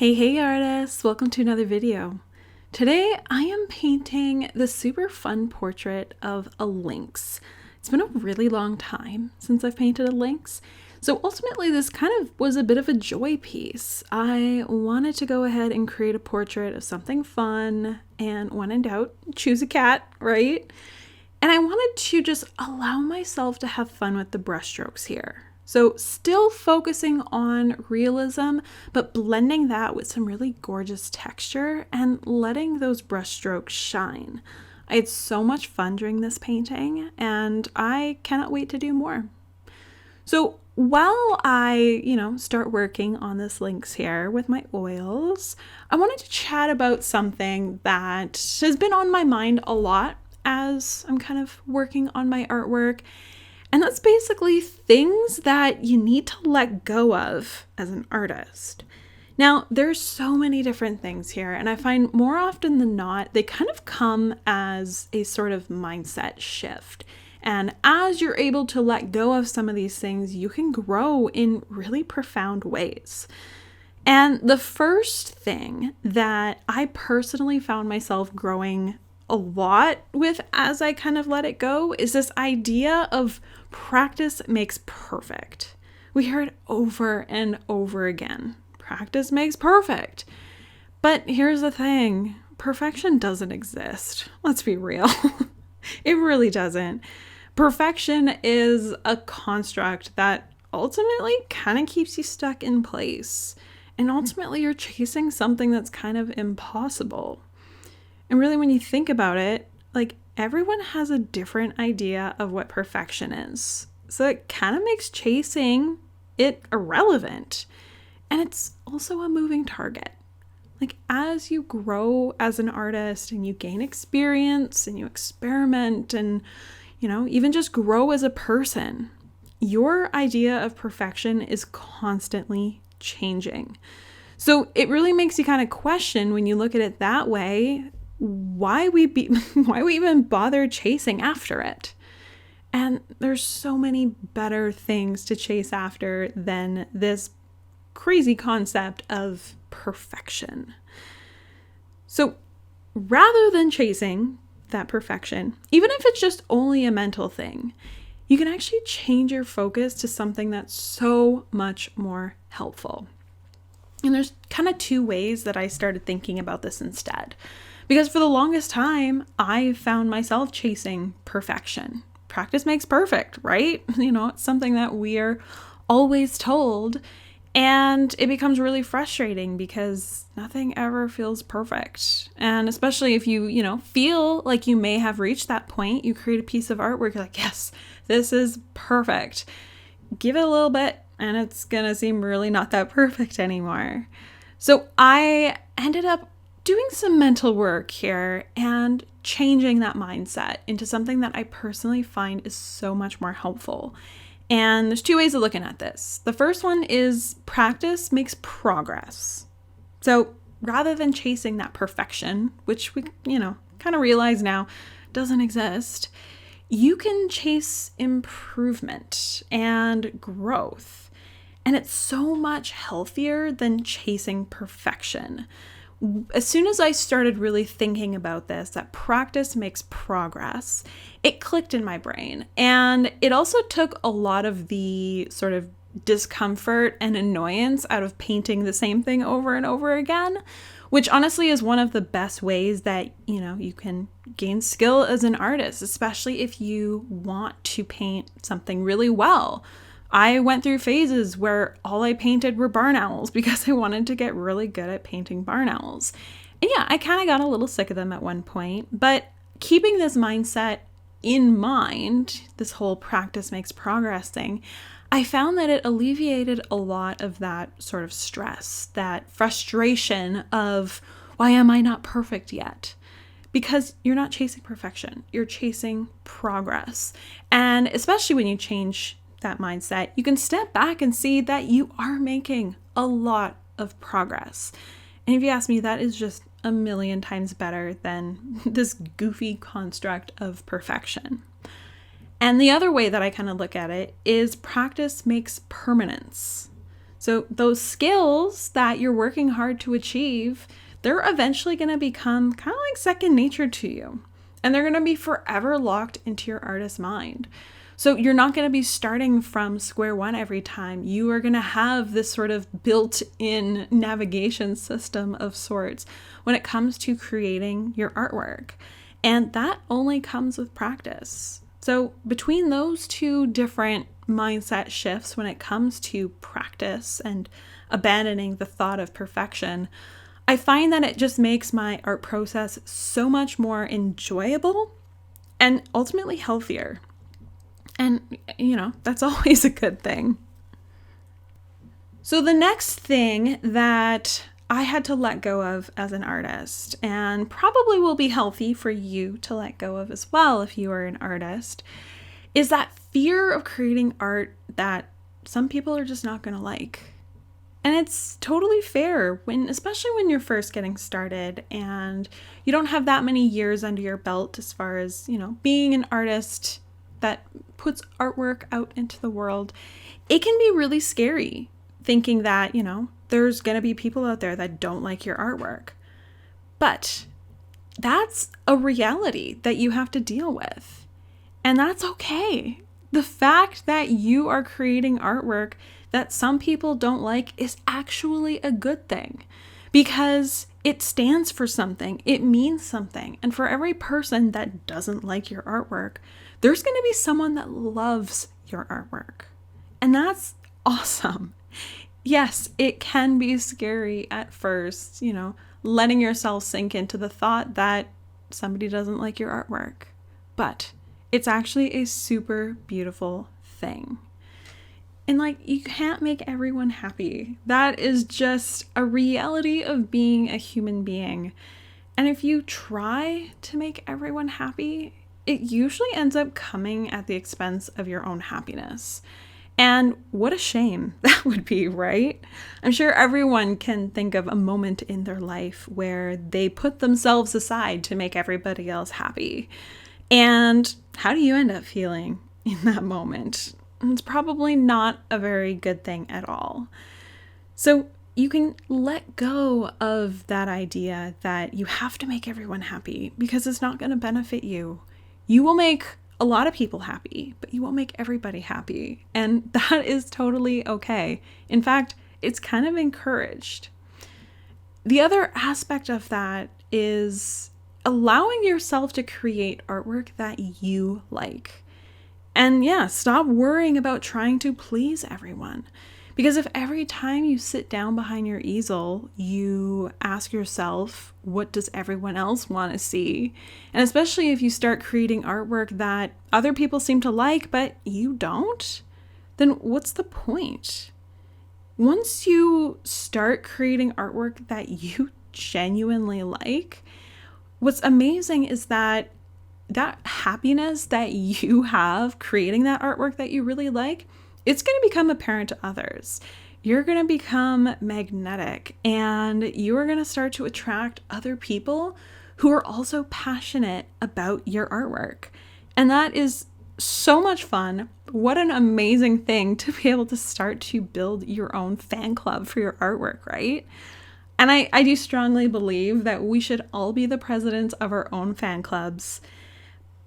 Hey artists, welcome to another video. Today I am painting the super fun portrait of a lynx. It's been a really long time since I've painted a lynx, so ultimately this kind of was a bit of a joy piece. I wanted to go ahead and create a portrait of something fun, and when in doubt, choose a cat, right? And I wanted to just allow myself to have fun with the brushstrokes here. So still focusing on realism, but blending that with some really gorgeous texture and letting those brushstrokes shine. I had so much fun during this painting and I cannot wait to do more. So while I, start working on this lynx here with my oils, I wanted to chat about something that has been on my mind a lot as I'm kind of working on my artwork. And that's basically things that you need to let go of as an artist. Now, there's so many different things here, and I find more often than not, they kind of come as a sort of mindset shift. And as you're able to let go of some of these things, you can grow in really profound ways. And the first thing that I personally found myself growing a lot with as I kind of let it go is this idea of practice makes perfect. We hear it over and over again. Practice makes perfect. But here's the thing, perfection doesn't exist. Let's be real. It really doesn't. Perfection is a construct that ultimately kind of keeps you stuck in place. And ultimately you're chasing something that's kind of impossible. And really, when you think about it, everyone has a different idea of what perfection is. So it kind of makes chasing it irrelevant. And it's also a moving target. As you grow as an artist and you gain experience and you experiment and, even just grow as a person, your idea of perfection is constantly changing. So it really makes you kind of question, when you look at it that way, why we even bother chasing after it. And there's so many better things to chase after than this crazy concept of perfection. So rather than chasing that perfection, even if it's just only a mental thing, you can actually change your focus to something that's so much more helpful. And there's kind of two ways that I started thinking about this instead. Because for the longest time, I found myself chasing perfection. Practice makes perfect, right? It's something that we're always told. And it becomes really frustrating because nothing ever feels perfect. And especially if you, feel like you may have reached that point, you create a piece of artwork, you're like, yes, this is perfect. Give it a little bit and it's going to seem really not that perfect anymore. So I ended up doing some mental work here and changing that mindset into something that I personally find is so much more helpful. And there's two ways of looking at this. The first one is practice makes progress. So rather than chasing that perfection, which we, kind of realize now doesn't exist, you can chase improvement and growth. And it's so much healthier than chasing perfection. As soon as I started really thinking about this, that practice makes progress, it clicked in my brain. And it also took a lot of the sort of discomfort and annoyance out of painting the same thing over and over again, which honestly is one of the best ways that, you can gain skill as an artist, especially if you want to paint something really well. I went through phases where all I painted were barn owls because I wanted to get really good at painting barn owls. And yeah, I kind of got a little sick of them at one point, but keeping this mindset in mind, this whole practice makes progress thing, I found that it alleviated a lot of that sort of stress, that frustration of, why am I not perfect yet? Because you're not chasing perfection, you're chasing progress. And especially when you change that mindset, you can step back and see that you are making a lot of progress. And if you ask me, that is just a million times better than this goofy construct of perfection. And the other way that I kind of look at it is practice makes permanence. So those skills that you're working hard to achieve, they're eventually going to become kind of like second nature to you. And they're going to be forever locked into your artist's mind. So you're not going to be starting from square one every time. You are going to have this sort of built-in navigation system of sorts when it comes to creating your artwork. And that only comes with practice. So between those two different mindset shifts when it comes to practice and abandoning the thought of perfection, I find that it just makes my art process so much more enjoyable and ultimately healthier. And, that's always a good thing. So the next thing that I had to let go of as an artist, and probably will be healthy for you to let go of as well if you are an artist, is that fear of creating art that some people are just not going to like. And it's totally fair, especially when you're first getting started and you don't have that many years under your belt as far as, being an artist that puts artwork out into the world. It can be really scary thinking that, there's going to be people out there that don't like your artwork. But that's a reality that you have to deal with. And that's okay. The fact that you are creating artwork that some people don't like is actually a good thing because it stands for something. It means something. And for every person that doesn't like your artwork, there's going to be someone that loves your artwork. And that's awesome. Yes, it can be scary at first, letting yourself sink into the thought that somebody doesn't like your artwork. But it's actually a super beautiful thing. And you can't make everyone happy. That is just a reality of being a human being. And if you try to make everyone happy, it usually ends up coming at the expense of your own happiness. And what a shame that would be, right? I'm sure everyone can think of a moment in their life where they put themselves aside to make everybody else happy. And how do you end up feeling in that moment? It's probably not a very good thing at all. So you can let go of that idea that you have to make everyone happy because it's not going to benefit you. You will make a lot of people happy, but you won't make everybody happy. And that is totally okay. In fact, it's kind of encouraged. The other aspect of that is allowing yourself to create artwork that you like. And stop worrying about trying to please everyone. Because if every time you sit down behind your easel, you ask yourself, what does everyone else want to see? And especially if you start creating artwork that other people seem to like, but you don't, then what's the point? Once you start creating artwork that you genuinely like, what's amazing is that happiness that you have creating that artwork that you really like, it's going to become apparent to others. You're going to become magnetic and you are going to start to attract other people who are also passionate about your artwork. And that is so much fun. What an amazing thing to be able to start to build your own fan club for your artwork, right? And I do strongly believe that we should all be the presidents of our own fan clubs.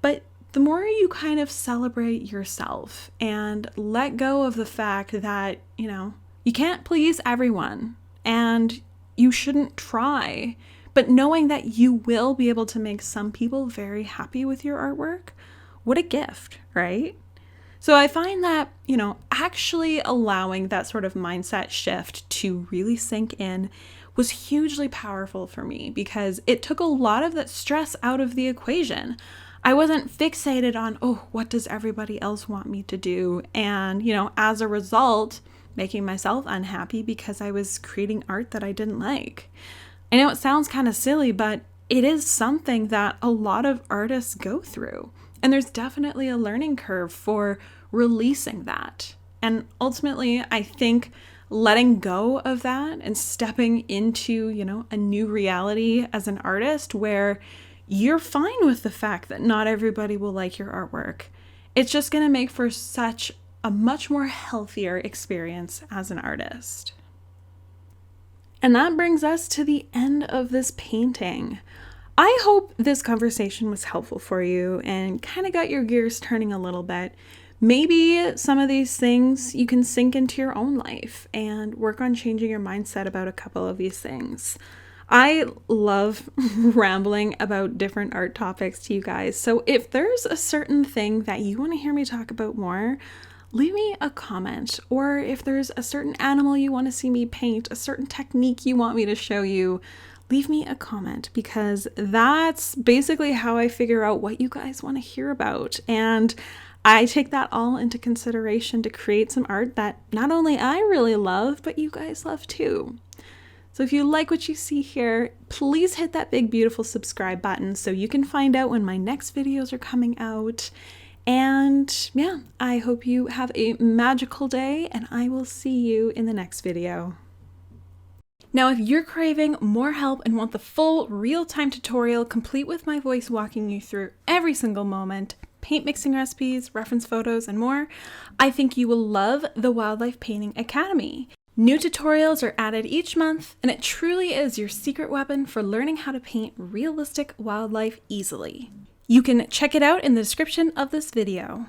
But the more you kind of celebrate yourself and let go of the fact that, you can't please everyone and you shouldn't try, but knowing that you will be able to make some people very happy with your artwork, what a gift, right? So I find that, actually allowing that sort of mindset shift to really sink in was hugely powerful for me because it took a lot of that stress out of the equation. I wasn't fixated on, what does everybody else want me to do? And, as a result, making myself unhappy because I was creating art that I didn't like. I know it sounds kind of silly, but it is something that a lot of artists go through. And there's definitely a learning curve for releasing that. And ultimately, I think letting go of that and stepping into, a new reality as an artist where you're fine with the fact that not everybody will like your artwork. It's just going to make for such a much more healthier experience as an artist. And that brings us to the end of this painting. I hope this conversation was helpful for you and kind of got your gears turning a little bit. Maybe some of these things you can sink into your own life and work on changing your mindset about a couple of these things. I love rambling about different art topics to you guys. So if there's a certain thing that you want to hear me talk about more, leave me a comment. Or if there's a certain animal you want to see me paint, a certain technique you want me to show you, leave me a comment, because that's basically how I figure out what you guys want to hear about. And I take that all into consideration to create some art that not only I really love, but you guys love too. So if you like what you see here, please hit that big, beautiful subscribe button so you can find out when my next videos are coming out. And yeah, I hope you have a magical day, and I will see you in the next video. Now, if you're craving more help and want the full real-time tutorial complete with my voice walking you through every single moment, paint mixing recipes, reference photos, and more, I think you will love the Wildlife Painting Academy. New tutorials are added each month, and it truly is your secret weapon for learning how to paint realistic wildlife easily. You can check it out in the description of this video.